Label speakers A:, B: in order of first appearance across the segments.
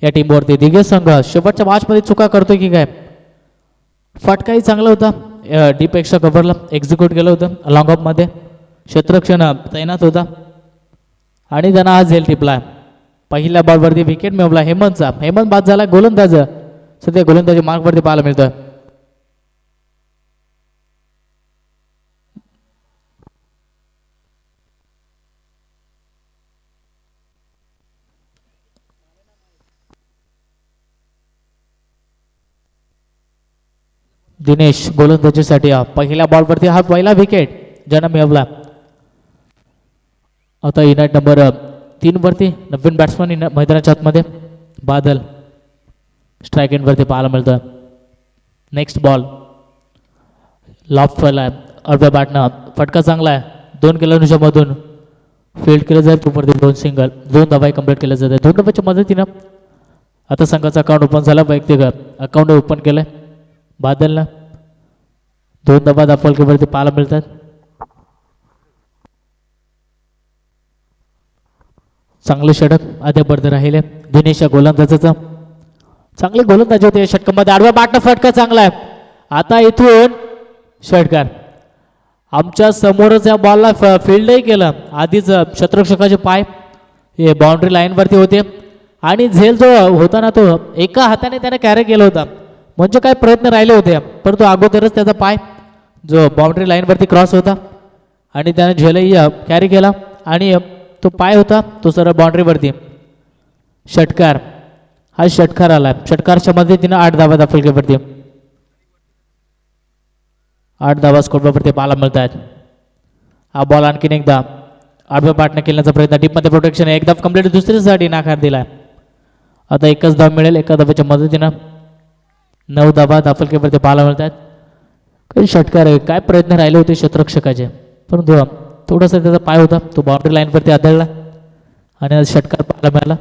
A: या टीमवरती. दिग्गज संघ शेवटच्या मॅचमध्ये चुका करतोय की काय. फटकाही चांगला होता, डीपेक्षा कव्हरला एक्झिक्यूट केलं होतं. लॉंग ऑफमध्ये क्षेत्ररक्षण तैनात होता आणि त्यांना हा झेल टिपला. पहिल्या बॉलवरती विकेट मिळवला हेमंतचा. हेमंत बाद झाला. गोलंदाज सध्या गोलंदाजी मार्कवरती पाहायला मिळतं. दिनेश गोलंदाजीसाठी पहिल्या बॉलवरती हा पहिला विकेट ज्यानं मिळवला. आता युनाइट नंबर 3 वरती नवीन बॅट्समन मैदानाच्या आतमध्ये बादल स्ट्राईक एंडवरती पाहायला मिळतं. नेक्स्ट बॉल लॉफ्ट आहे. अर्ध्या बॅटनं फटका चांगला आहे. 2 किलोमीटरच्या मधून फील्ड केलं जाईल. वरती 2 सिंगल 2 धावा कंप्लीट केल्या जाते. 2 धावाच्या मदतीनं आता संघाचा अकाउंट ओपन झाला. वैयक्तिक अकाउंट ओपन केलंय बादलनं. 2 धावा दाफलकीवरती पाहायला मिळतात. चांगले षटक आद्यापर्यंत राहिले दिनेश गोलंदाजाचं. चांगले गोलंदाजी होते षटकामध्ये. आडव्या बॅटनं फटका चांगला आहे. आता इथून षटकार आमच्या समोरच या बॉलला फील्डही केलं. आधीच क्षेत्ररक्षकाचे पाय हे बाउंड्री लाईनवरती होते आणि झेल जो होता ना तो एका हाताने त्याने कॅरी केला होता. म्हणजे काय प्रयत्न राहिले होते परंतु अगोदरच त्याचा पाय जो बाउंड्री लाईनवरती क्रॉस होता आणि त्याने झेलही कॅरी केला आणि तो पाय होता तो सरळ बाउंड्रीवरती. षटकार हा षटकार आला. षटकारच्या मदतीनं 8 धावा दाफलकीवरती 8 धावा स्कोरवरती पाहायला मिळत आहेत. हा बॉल आणखीन एकदा आडव्या बॅटने खेळण्याचा प्रयत्न. टीपमध्ये प्रोटेक्शन एकदा कंप्लीट. दुसरीसाठी नाकार दिलाय. आता एकच धाव मिळेल. एका धावाच्या मदतीनं 9 धावा दाफलकीवरती पाहायला मिळत आहेत. काही षटकार आहे. काय प्रयत्न राहिले होते क्षेत्ररक्षकाचे परंतु थोडासा त्याचा पाय होता तो बाउंड्री लाईनवरती आदळला आणि आज षटकार पाहायला मिळाला.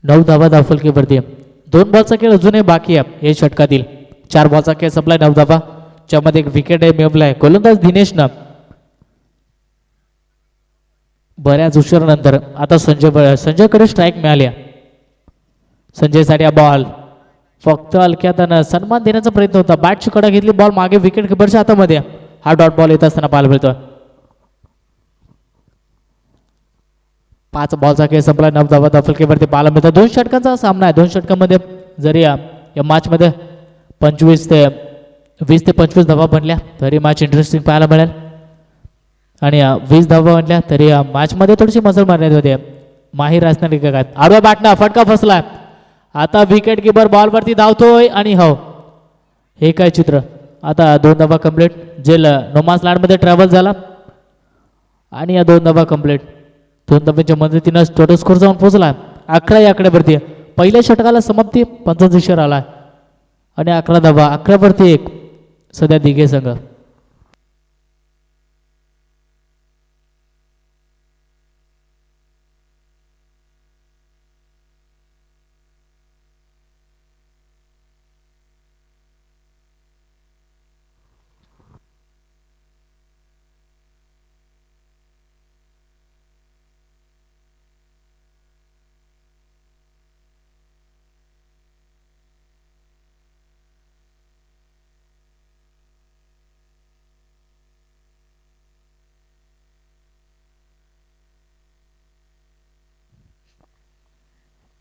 A: 9 धावा दाफलकीवरती. 2 बॉलचा खेळ अजूनही बाकी आहे. हे षटकातील 4 बॉलचा खेळ संपलाय. 9 धावा ज्यामध्ये एक विकेट मिळवलाय गोलंदाज दिनेशनं बऱ्याच उशिरानंतर. आता संजयकडे स्ट्राईक मिळाली. संजयसाठी हा बॉल फक्त हलक्यात सन्मान देण्याचा प्रयत्न होता. बॅटची कडा घेतली. बॉल मागे विकेट किपरच्या हातामध्ये. हा डॉट बॉल येत असताना पाहायला मिळतो. 5 बॉलचा खेळ संपला. 9 धावा दाफलकीवरती पाहायला मिळतात. 2 षटकांचा सामना आहे. 2 षटकांमध्ये जरी या मॅचमध्ये 20 ते 25 धावा बनल्या तरी मॅच इंटरेस्टिंग पाहायला मिळेल आणि 20 धावा बनल्या तरी मॅचमध्ये थोडीशी मजल मारण्यात होते. माहीर असणारे काय. आडव्या बॅटनं फटका फसलाय. आता विकेट किपर बॉलवरती धावतोय आणि हो हे काय चित्र. आता 2 धावा कंप्लीट. जेल नोमास लँडमध्ये ट्रॅव्हल झाला आणि या 2 धावा कंप्लीट. 2 धावांच्या मदतीनं टोटल स्कोर जाऊन पोहोचला 11 या आकड्यावरती. पहिल्या षटकाला समाप्ती 25 आला आणि 11 धावा 11 वरती 1 सध्या दिघे संघ.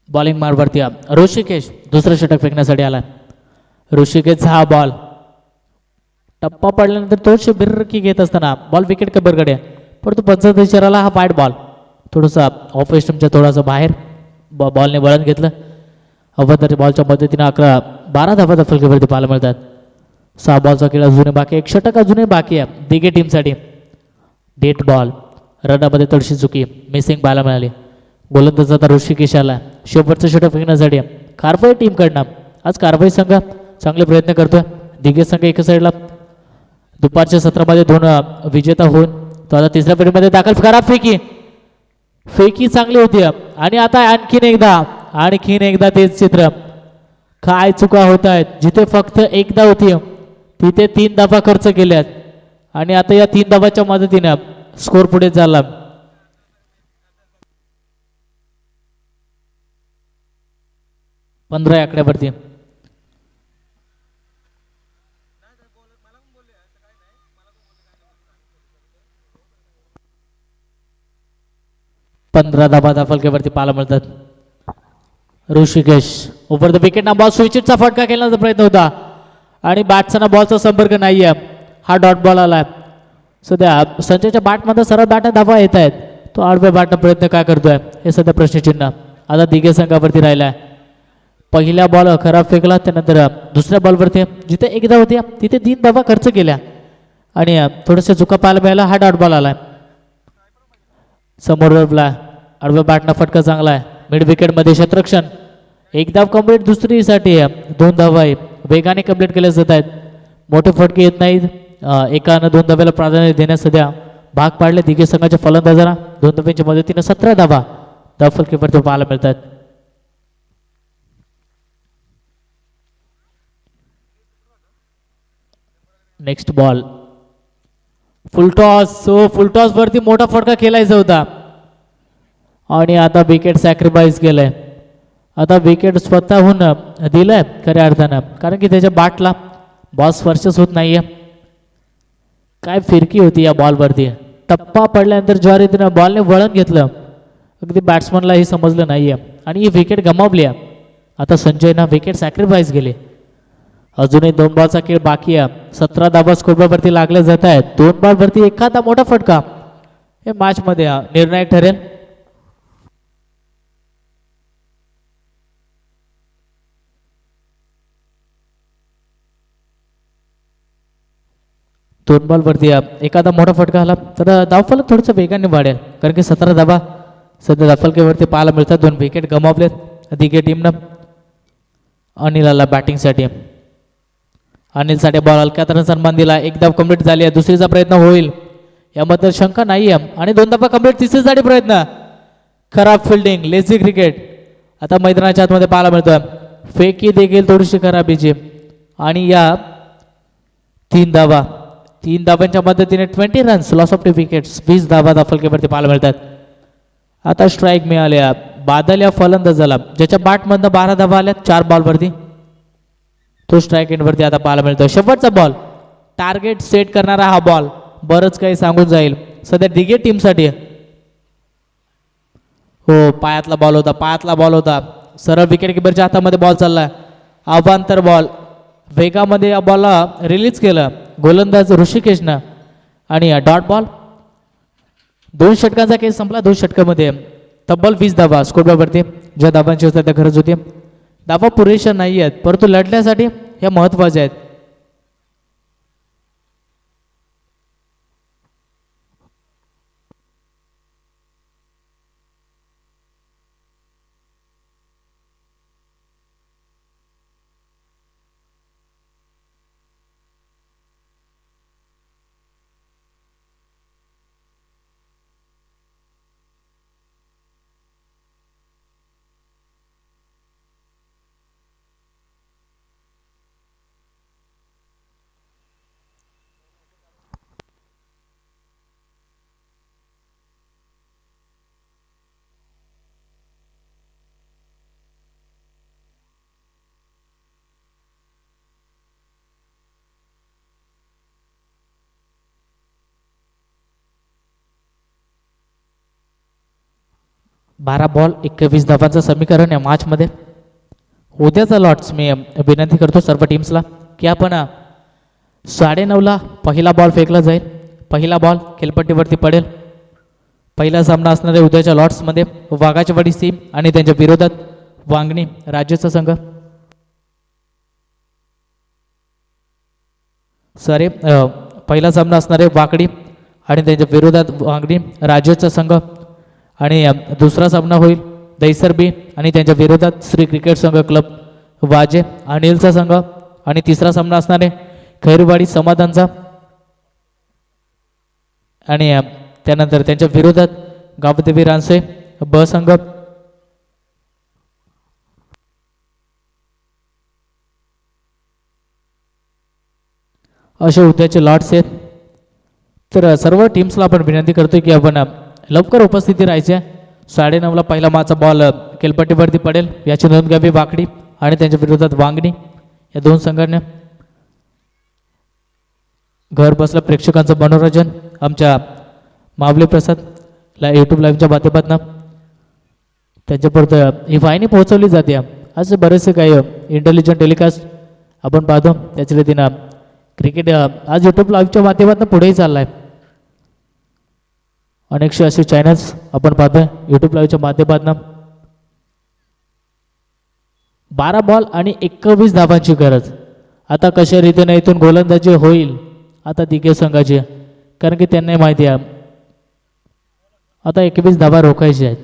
A: बॉलिंग मार्गवरती ऋषिकेश दुसरं षटक फेकण्यासाठी आला. ऋषिकेशचा हा बॉल टप्पा पडल्यानंतर थोडीशी बिरकी घेत असताना बॉल विकेट कबरकडे परंतु 25 हा वाईट बॉल थोडासा ऑफ स्टंपच्या थोडासा बाहेर बॉलने वळण घेतलं. अवधारी बॉलच्या मदतीने 12 धावा दाफलकीवरती पाहायला मिळतात. 6 बॉलचा खेळ अजूनही बाकी. 1 षटक अजूनही बाकी आहे दिघे टीमसाठी. डेट बॉल रनामध्ये थोडीशी चुकी मिसिंग पाहायला मिळाली. गोलंदाज आता ऋषिकेश आला. शेवटचं षटक फेकण्यासाठी कारवाई टीमकडनं. आज कारवाई संघ चांगले प्रयत्न करतोय. दिघे संघ एका साईडला दुपारच्या सत्रामध्ये 2 विजेता होऊन तो आता तिसऱ्या फेरीमध्ये दाखल. खराब फेकी चांगली होती आणि आता आणखीन एकदा तेच चित्र. काय चुका होत आहेत. जिथे फक्त एकदा होती तिथे 3 धावा खर्च केल्यात आणि आता या 3 धावाच्या मदतीने स्कोर पुढे चालला. 15 या आकड्यावरती. पंधरा धाबा फलक्यावरती पाहायला मिळतात. ऋषिकेश ओव्हर द विकेट ना बॉल स्विचिटचा फटका खेळण्याचा प्रयत्न होता आणि बॅट्सना बॉलचा संपर्क नाहीये. हा डॉट बॉल आलाय. सध्या संजयच्या बॅटमध्ये सरळ बॅटा धाबा येत आहेत. तो आडव्या बॅटनं प्रयत्न काय करतोय हे सध्या प्रश्नचिन्ह. आता दिघे संघावरती राहिलाय. पहिला बॉल खराब फेकला, त्यानंतर दुसऱ्या बॉलवरती जिथे एकदा होती तिथे 3 धाबा खर्च केल्या आणि थोडेसे चुका पाहायला मिळाला. हा डॉट बॉल आलाय. समोर आडव्या बॅटनं फटका चांगला आहे. मिड विकेटमध्ये क्षेत्ररक्षण. एक धाव कंप्लीट, दुसरीसाठी 2 धावा वेगाने कंप्लीट केल्या जात आहेत. मोठे फटके येत नाहीत. एकानं 2 धाव्याला प्राधान्य देण्यास सध्या भाग पाडले दिघे संघाच्या फलंदाजांना. 2 धाव्यांच्या मदतीने 17 धावा धावफलकीवरती पाहायला मिळतात. Next ball full toss. फुलटॉस वरती मोठा फटका खेळायचा होता आणि आता विकेट सॅक्रिफाईस केलंय. आता विकेट स्वतःहून दिलंय खऱ्या अर्थानं, कारण की त्याच्या बॅटला बॉल स्पर्शच होत नाहीये. काय फिरकी होती या बॉलवरती. टप्पा पडल्यानंतर ज्या रीतीनं बॉलने वळण घेतलं अगदी बॅट्समनलाही समजलं नाहीये आणि ही विकेट गमावली आहे. आता संजयनं विकेट सॅक्रिफाईस केली. अजूनही 2 बॉलचा खेळ बाकी आहे. 17 धाबा स्कोरवरती लागले जात आहेत. 2 बॉलवरती एखादा मोठा फटका हे मॅचमध्ये निर्णायक ठरेल. दोन बॉलवरती एखादा मोठा फटका आला तर धावफलक थोडंसं वेगाने वाढेल, कारण की 17 धाबा सध्या धावफलकेवरती पाहायला मिळतात. 2 विकेट गमावलेत दिघे टीमनं. अनिलाला बॅटिंगसाठी. अनिलसाठी बॉल हलक्यात सन्मान दिला. 1 धाव कंप्लीट झाली आहे. दुसरीचा प्रयत्न होईल याबद्दल शंका नाही आहे. आणि 2 धाबा कंप्लीट. तिसरीसाठी प्रयत्न. खराब फिल्डिंग, लेझी क्रिकेट आता मैदानाच्या आतमध्ये पाहायला मिळतोय. फेकी देखील थोडीशी खराबीची आणि या 3 धावा. 3 धावांच्या मदतीने 20 रन्स, लॉस ऑफ 2 विकेट्स. 20 धावा धावफलकेवरती पाहायला मिळतात. आता स्ट्राईक मिळाल्या बादल या फलंदाजाला, ज्याच्या बॅटमधनं 12 धावा आल्या 4 बॉलवरती. तो स्ट्राईक एंडवरती आता पाहायला मिळतो. शेवटचा बॉल, टार्गेट सेट करणारा हा बॉल बरंच काही सांगून जाईल सध्या दिघे टीमसाठी. हो, पायातला बॉल होता. सरळ विकेट किपरच्या हातामध्ये बॉल चाललाय. अवांतर बॉल. वेगामध्ये या बॉलला रिलीज केलं गोलंदाज ऋषिकेशनं आणि डॉट बॉल. 2 षटकांचा खेळ संपला. 2 षटकामध्ये तब्बल 20 धावा स्कोरवरती, ज्या धावांची त्या गरज होती. धावा पुरेशा नाही आहेत, परंतु लढण्यासाठी ह्या महत्वाच्या आहेत. बारा बॉल 21 धावांचं समीकरण या मॅचमध्ये. उद्याचा लॉट्स मी विनंती करतो सर्व टीम्सला की आपण 9:30ला पहिला बॉल फेकला जाईल. पहिला बॉल खेळपट्टीवरती पडेल. पहिला सामना असणारे उद्याच्या लॉट्समध्ये वाघाचीवाडी टीम आणि त्यांच्या विरोधात वांगणी राज्याचा संघ. पहिला सामना असणारे वाकडी आणि त्यांच्या विरोधात वांगणी राज्याचा संघ. आणि दुसरा सामना होईल दैसरबी आणि त्यांच्या विरोधात श्री क्रिकेट संघ क्लब वाजे अनिलचा संघ. आणि तिसरा सामना असणारे खैरवाडी समाधानचा आणि त्यानंतर त्यांच्या विरोधात गावदेवी रानसे ब संघ. असे उद्याचे लॉट्स आहेत. तर सर्व टीम्सला आपण विनंती करतोय की आपण लवकर उपस्थिती राहायची आहे. 9:30ला पहिला माचा बॉल केलपट्टीवरती पडेल याची नोंद घ्यावी वाकडी आणि त्यांच्या विरोधात वांगणी या दोन संघांनी घर बसल्या प्रेक्षकांचं मनोरंजन आमच्या मावले प्रसाद यूट्यूब लाईव्हच्या माध्यमातून त्यांच्यापर्यंत ही वाहिनी पोहोचवली जाते. असे बरेचसे काही इंटेलिजंट टेलिकास्ट आपण पाहतो. त्याच्या रीतीनं क्रिकेट आज यूट्यूब लाईव्हच्या माध्यमातून पुढेही चालला आहे. अनेकशे असे चॅनल्स आपण पाहतोय यूट्यूब लाईव्हच्या माध्यमातून. 12 बॉल आणि 21 धावांची गरज. आता कशा रीतीने इथून गोलंदाजी होईल आता दिग्गज संघाची, कारण की त्यांनाही माहिती आहे आता 21 धावा रोखायची आहेत.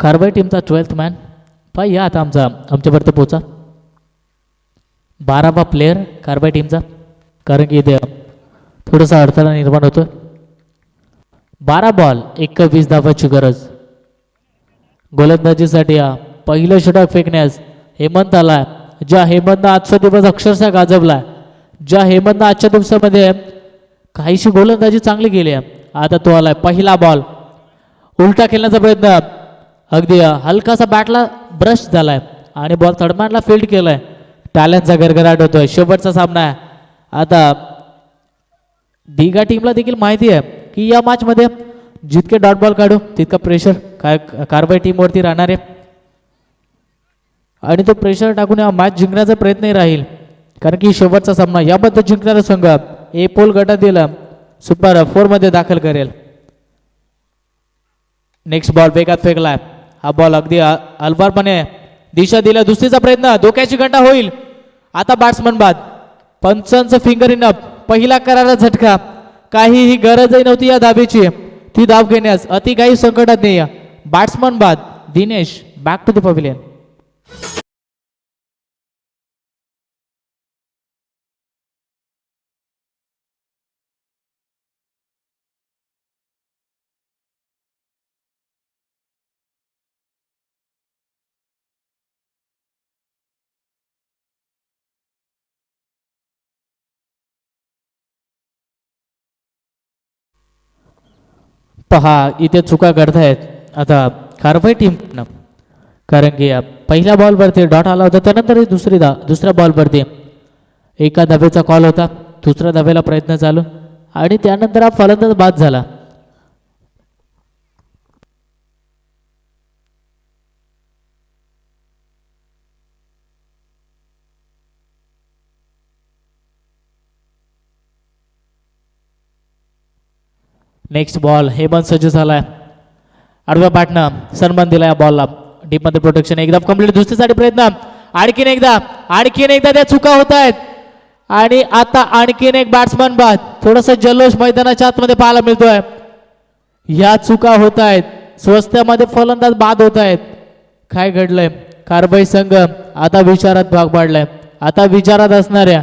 A: कारवाई टीमचा 12th मॅन पाय या आता आमच्यापर्यंत पोचा 12वा प्लेयर कारवाई टीमचा, कारण की इथे थोडासा अडथळा निर्माण होतो. 12 बॉल 21 धावांची गरज. गोलंदाजीसाठी पहिलं षटक फेकण्यास हेमंत आला. ज्या हेमंतनं आजचा दिवस अक्षरशः गाजवला, ज्या हेमंतनं आजच्या दिवसामध्ये काहीशी गोलंदाजी चांगली केली आहे, आता तो आलाय. पहिला बॉल उलटा खेळण्याचा प्रयत्न, अगदी हलकासा बॅटला ब्रश झालाय आणि बॉल थर्डमॅनला फील्ड केलाय. टॅलेंटचा गरगराट होतोय. शेवटचा सामना आहे. आता दिघा टीमला देखील माहिती आहे की या मॅचमध्ये जितके डॉट बॉल काढू तितका प्रेशर कारवाई टीमवरती राहणार आहे आणि तो प्रेशर टाकून या मॅच जिंकण्याचा प्रयत्नही राहील, कारण की शेवटचा सामना याबद्दल जिंकणारा संघ ए पोल गटातील सुपर 4 मध्ये दाखल करेल. नेक्स्ट बॉल वेगात फेकलाय. हा बॉल अगदी अलवारपणे दिशा दिल्या. दुसरीचा प्रयत्न, धोक्याची घंटा होईल. आता बॅट्समन बाद. पंचांचं फिंगर इन अप. पहिला करारा झटका. काहीही गरजही नव्हती या धाबेची ती धाव घेण्यास. अति काही संकटात नाही. बॅट्समन बाद. Dinesh back to the pavilion. पहा इथे चुका घडतायत आता कारवाई टीम, कारण की पहिल्या बॉलवरती डॉट आला होता, त्यानंतर दुसऱ्या बॉलवरती एका धावेचा कॉल होता. दुसऱ्या धावेला प्रयत्न चालू आणि त्यानंतर हा फलंदाज बाद झाला. नेक्स्ट बॉल हेमंत सज्ज झालाय. आडव्या बॅटनं सन्मान दिला या बॉलला. डीपमध्ये प्रोटेक्शन एकदा कंप्लीट. दुसरीसाठी प्रयत्न. आणखीन एकदा त्या चुका होत आहेत आणि आता आणखीन एक बॅट्समन बाद. थोडासा जल्लोष मैदानाच्या आतमध्ये पाहायला मिळतोय. या चुका होत आहेत. स्वस्त्यामध्ये फलंदाज बाद होत आहेत. काय घडलंय? कारवाई संघ आता विचारात भाग पाडलाय. आता विचारात असणाऱ्या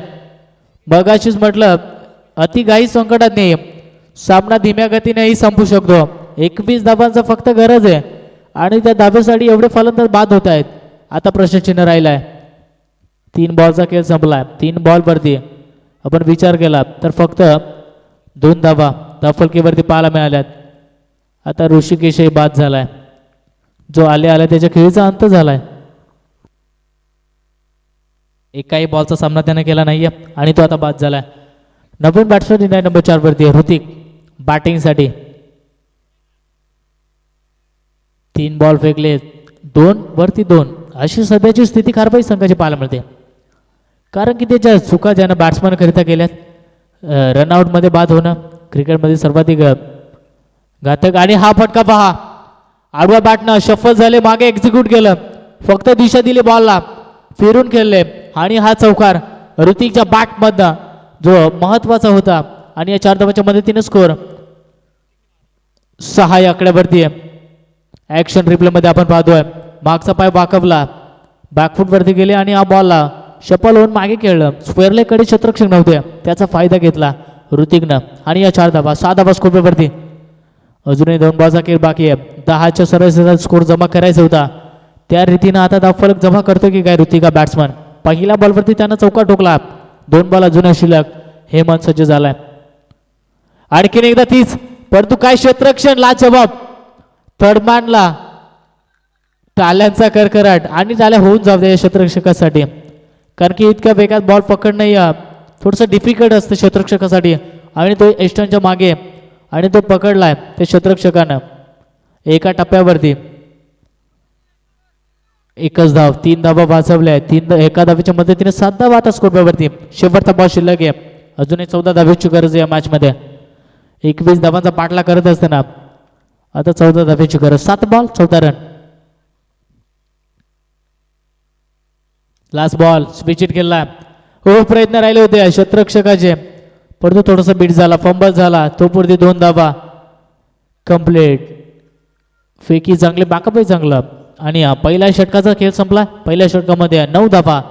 A: बघाशीच म्हटलं अति घाई संकटात नाही. सामना धीम्या गतीनेही संपू शकतो. 21 धावांचा फक्त गरज आहे आणि त्या धाब्यासाठी एवढे फलंदाज बाद होत आहेत. आता प्रश्नचिन्ह राहिलाय. 3 बॉलचा खेळ संपलाय. 3 बॉलवरती आपण विचार केला तर फक्त 2 धावा धावफलकीवरती पाहायला मिळाल्यात. आता ऋषिकेशही बाद झालाय. जो आल्या त्याच्या खेळीचा अंत झालाय. एकाही बॉलचा सामना त्याने केला नाहीये आणि तो आता बाद झालाय. नवीन बॅट्समॅन नंबर 4 वरती ऋतिक बॅटिंगसाठी. 3 बॉल फेकले, 2 वरती 2 अशी सध्याची स्थिती कारवाई संघाची पाहायला मिळते. कारण की त्याच्या चुका ज्यानं बॅट्समॅन करिता केल्यात. रनआउटमध्ये बाद होणं क्रिकेटमध्ये सर्वाधिक घातक. आणि हा फटका पहा. आडव्या बॅटनं शफल झाले, मागे एक्झिक्यूट केलं, फक्त दिशा दिली बॉलला, फिरून खेळले आणि हा चौकार ऋतिकच्या बॅटमधनं जो महत्वाचा होता. आणि या 4 धावांच्या मदतीने स्कोर 6 या आकड्यावरती आहे. ऍक्शन रिप्ले मध्ये आपण पाहतोय मागचा पाय वाकवला, बॅकफूट वरती गेले आणि हा बॉलला शपल होऊन मागे खेळलं. स्क्वेअरले कडे क्षेत्ररक्षक नव्हते, त्याचा फायदा घेतला ऋतिकनं आणि या 4 धावा 6 धावा स्कोरवरती. अजूनही 2 बॉलचा खेळ बाकी आहे. 10च्या सरासरीचा स्कोर जमा करायचा होता. त्या रीतीनं आता धावफलक जमा करतो की काय ऋतिका बॅट्समन. पहिल्या बॉलवरती त्यानं चौका ठोकला, 2 बॉल अजून शिल्लक. हेमंत सज्ज झालाय. आणखीन एकदा तीच, परंतु काय क्षेत्ररक्षण लाजवाब. थर्डमॅनला टाळ्यांचा करकराट आणि टाळ्या होऊन जाऊ द्या या क्षेत्ररक्षकासाठी, कारण की इतक्या वेगात बॉल पकडणं थोडंसं डिफिकल्ट असतं क्षेत्ररक्षकासाठी. आणि तो एस्टनच्या मागे आणि तो पकडलाय त्या क्षेत्ररक्षकानं एका टप्प्यावरती. एकच धाव, 3 धावा वाचवल्या. एका धावेच्या मदतीने 7 धावा आता स्कोरवरती. शेवटचा बॉल शिल्लक आहे. अजूनही 14 धावेची गरज आहे या मॅचमध्ये. 21 धावांचा पाठला करत असताना आता 14 धावेची गरज. 7 ball 14 run. Last ball switch it केला. हो प्रयत्न राहिले होते क्षेत्ररक्षकाचे, परंतु थोडासा बीट झाला, फंबल झाला. तो पुरती 2 धावा कंप्लीट. फेकी चांगले, बाकअपही चांगलं. आणि पहिल्या षटकाचा खेळ संपला. पहिल्या षटकामध्ये 9 धावा.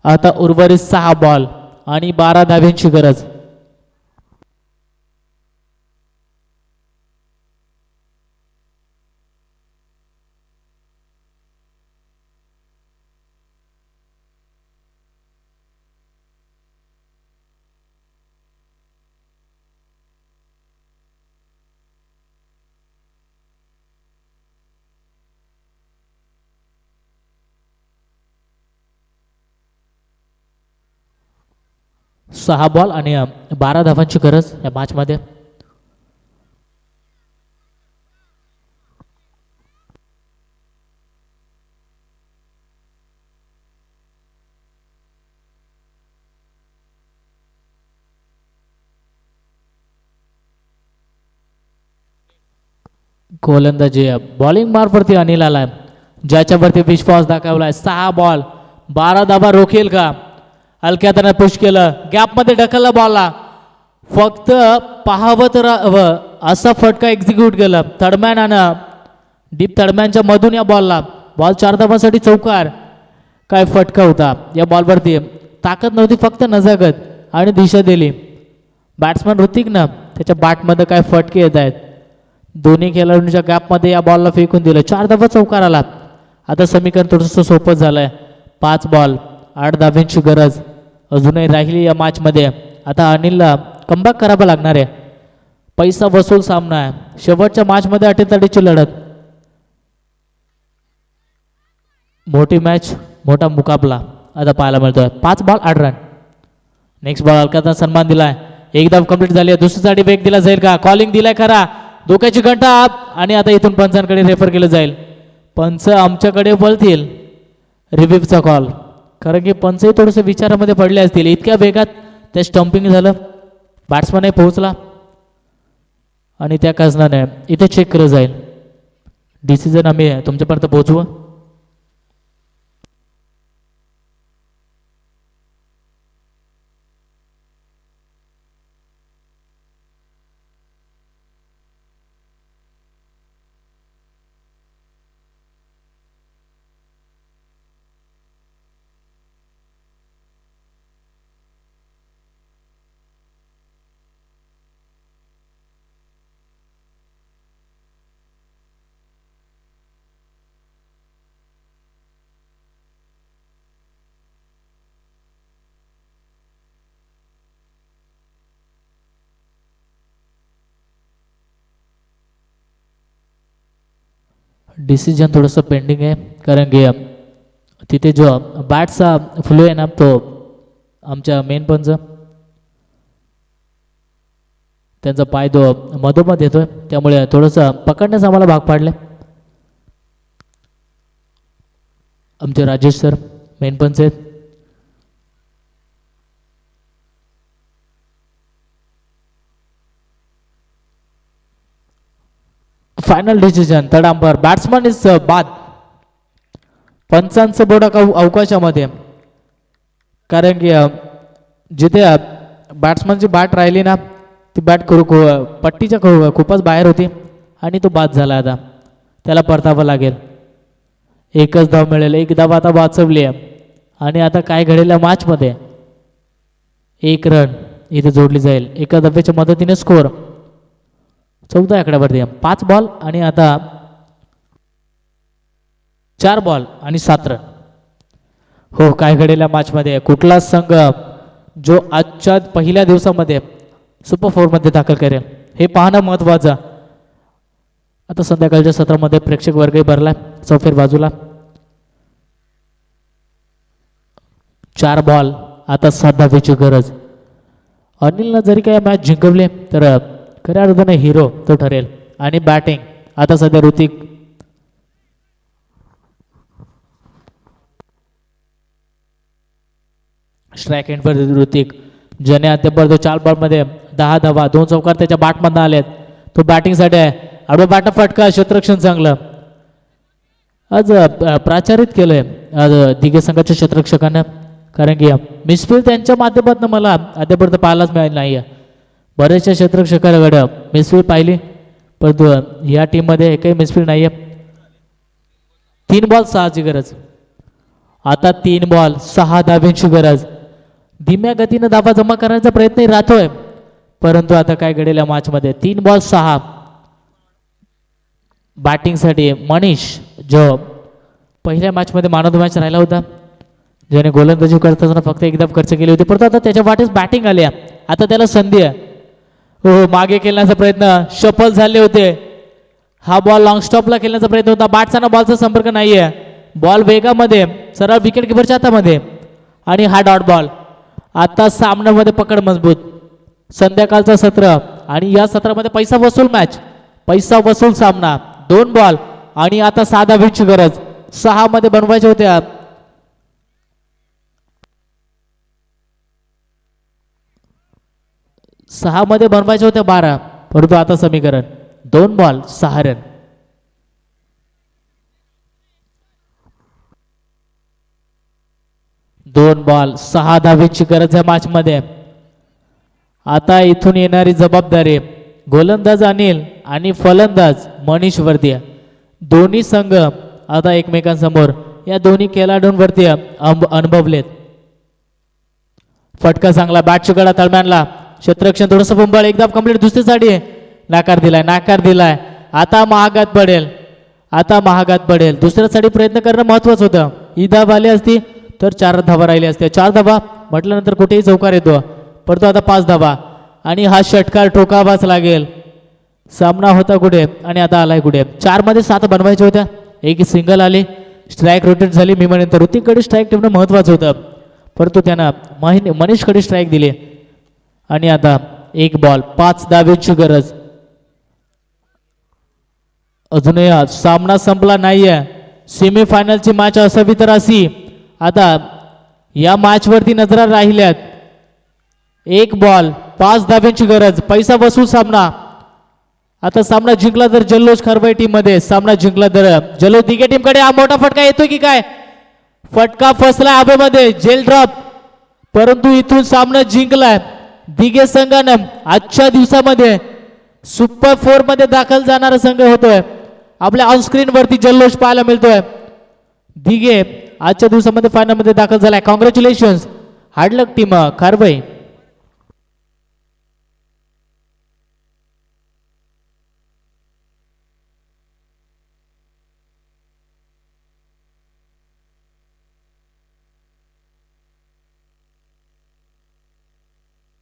A: आता उर्वरित 6 बॉल आणि 12 धाव्यांची गरज. सहा बॉल आणि 12 धावांची गरज या मॅचमध्ये. गोलंदाजी बॉलिंग मार्फती अनिल आलाय, ज्याच्यावरती विश्वास दाखवलाय. 6 बॉल 12 धावा रोखेल का? हलक्या त्याने पुश केलं, गॅपमध्ये ढकलला बॉलला. फक्त पाहावत असा फटका एक्झिक्यूट केला थर्डमॅनानं. डीप थर्डमॅनच्या मधून या बॉलला. बॉल 4 धावांसाठी चौकार. काय फटका होता या बॉलवरती. ताकद नव्हती, फक्त नजाकत आणि दिशा दिली. बॅट्समॅन ऋतिकनं त्याच्या बॅटमध्ये काय फटके येत आहेत. दोन्ही खेळाडूंच्या गॅपमध्ये या बॉलला फेकून दिलं. 4 धावा चौकार आला. आता समीकरण थोडंसं सोपं झालंय. 5 बॉल 8 धाव्यांची गरज अजूनही राहिली या मॅचमध्ये. आता अनिलला कमबॅक करावं लागणार आहे. पैसा वसूल सामना आहे. शेवटच्या मॅचमध्ये अटीतटीची लढत. मोठी मॅच, मोठा मुकाबला आता पाहायला मिळतोय. 5 बॉल 8 रन. नेक्स्ट बॉल हलकाचा सन्मान दिलाय. एक धाव कंप्लीट झाली. दुसरीसाठी वेग दिला जाईल का? कॉलिंग दिलाय खरा. डोक्याची घंटा आणि आता इथून पंचांकडे रेफर केलं जाईल. पंच आमच्याकडे बोलतील रिव्ह्यूचा कॉल, कारण की पंचही थोडंसं विचारामध्ये पडले असतील. इतक्या वेगात ते स्टंपिंग झालं, बॅट्समॅनही पोहोचला आणि त्या कारणाने इथे चेक केलं जाईल. डिसिजन आम्ही तुमच्यापर्यंत पोहोचवू. डिसिजन थोडंसं पेंडिंग आहे, कारण की तिथे जो बॅटचा फ्लो आहे ना, तो आमच्या मेन पंच त्यांचा पाय तो मधोमध येतोय, त्यामुळे थोडंसं पकडण्यास आम्हाला भाग पाडले. आमचे राजेश सर मेन पंच आहेत. Final decision third umpire. Batsman is बाद. पंचांचं बोर्ड अवकाशामध्ये, कारण की जिथे बॅट्समॅनची बॅट राहिली ना, ती बॅट पट्टीच्या खूपच बाहेर होती आणि तो बाद झाला. आता त्याला परतावं लागेल. एकच धाव मिळेल. एक धाव आता वाचवली आहे आणि आता काय घडेल या मॅचमध्ये, 1 रन इथे जोडली जाईल. एका धावेच्या मदतीने स्कोर 14 आकड्यावरती. 5 बॉल आणि आता 4 बॉल आणि 7 रन. हो, काय घडेल या मॅचमध्ये, कुठला संघ जो आजच्या पहिल्या दिवसामध्ये सुपर फोरमध्ये दाखल करेल हे पाहणं महत्त्वाचं. आता संध्याकाळच्या सत्रामध्ये प्रेक्षक वर्गही भरला चौफेर बाजूला. 4 बॉल आता 7 धावेची गरज. अनिलनं जरी काय मॅच जिंकवली तर खऱ्या अर्थाने हिरो तो ठरेल. आणि बॅटिंग आता सध्या ऋतिक स्ट्राईक एंडवर ऋतिक ज्याने अद्यापर्यंत 4 बॉलमध्ये 10 धावा 2 चौकार त्याच्या बॅटमधनं आलेत. तो बॅटिंगसाठी आहे. आडवा बॅट फटका क्षेत्ररक्षण चांगलं आज प्राचारित केलंय आज दिघे संघाच्या क्षेत्ररक्षकांना. कारण की मिसफील्ड त्यांच्या माध्यमातून मला अद्यापर्यंत पाहायलाच मिळालं नाही आहे. बरेचशा क्षेत्ररक्षकांकडे मिसफील्ड पाहिली परंतु या टीममध्ये एकही मिसफील्ड नाही आहे. 3 बॉल 6ची गरज. आता 3 बॉल 6 धाब्यांची गरज. धीम्या गतीनं धावा जमा करण्याचा प्रयत्न राहतोय परंतु आता काय घडेल या मॅचमध्ये. 3 बॉल 6. बॅटिंगसाठी मनीष जो पहिल्या मॅचमध्ये मॅन ऑफ द मॅच राहिला होता ज्याने गोलंदाजी करत असताना फक्त एकदा खर्च केली होती परंतु आता त्याच्या वाटेस बॅटिंग आली. आता त्याला संधी आहे. हो मागे खेळण्याचा प्रयत्न सफल झाले होते. हा बॉल लॉंग स्टॉपला खेळण्याचा प्रयत्न होता. बॅटचा बॉलचा संपर्क नाही आहे. बॉल वेगामध्ये सरळ विकेट किपरच्या हातामध्ये आणि हा डॉट बॉल. आता सामन्यामध्ये पकड मजबूत. संध्याकाळचं सत्र आणि या सत्रामध्ये पैसा वसूल मॅच पैसा वसूल सामना. 2 बॉल आणि आता 6 धाब्यांची गरज. 6 मध्ये बनवायच्या होत्या. 6 मध्ये बनवायच्या होत्या 12 परंतु आता समीकरण 2 बॉल 6 रन. दोन बॉल 6 धावेची गरज आहे मॅच मध्ये. आता इथून येणारी जबाबदारी गोलंदाज अनिल आणि फलंदाज मनीष वरती. दोन्ही संघ आता एकमेकांसमोर या दोन्ही खेळाडूंवरती अनुभवलेत. फटका चांगला बॅटच्या गळा तळम्यानला. क्षेत्ररक्षण थोडंसं बुंबळ एकदा कंप्लीट दुसरीसाठी नाकार दिलाय. आता महागात पडेल. दुसऱ्यासाठी प्रयत्न करणं महत्वाचं होतं. ही धाव आली असती तर 4 धावा राहिली असत्या. 4 धावा म्हटल्यानंतर कुठेही चौकार येतो परंतु आता 5 धावा आणि हा षटकार ठोकावाच लागेल. सामना होता कुठे आणि आता आलाय कुठे. 4 मध्ये 7 बनवायच्या होत्या. एक सिंगल आली. स्ट्राईक रोटेट झाली. मी म्हणेन तर ऋतिककडे स्ट्राईक ठेवणं महत्वाचं होतं परंतु त्यानं मनीषकडे स्ट्राईक दिली. आणि आता 1 बॉल 5 धावेची गरज. अजूनही सामना संपला नाहीये. सेमीफायनलची मॅच असावी तर अशी. आता या मॅच वरती नजरा राहिल्यात. 1 बॉल 5 धाब्यांची गरज. पैसा वसूल सामना. आता सामना जिंकला तर जल्लोष खरबाई टीम मध्ये. सामना जिंकला तर जल्लोष दिघे टीम कडे. हा मोठा फटका येतोय की काय. फटका फसला हवेमध्ये. जेल ड्रॉप परंतु इथून सामना जिंकलाय दिघे संघानं. आजच्या दिवसामध्ये सुपर 4 मध्ये दाखल जाणारा संघ होतोय. आपल्या ऑनस्क्रीन वरती जल्लोष पाहायला मिळतोय. दिघे आजच्या दिवसामध्ये फायनल मध्ये दाखल झालाय. कॉंग्रॅच्युलेशन्स हार्ड लक टीम खारबाई.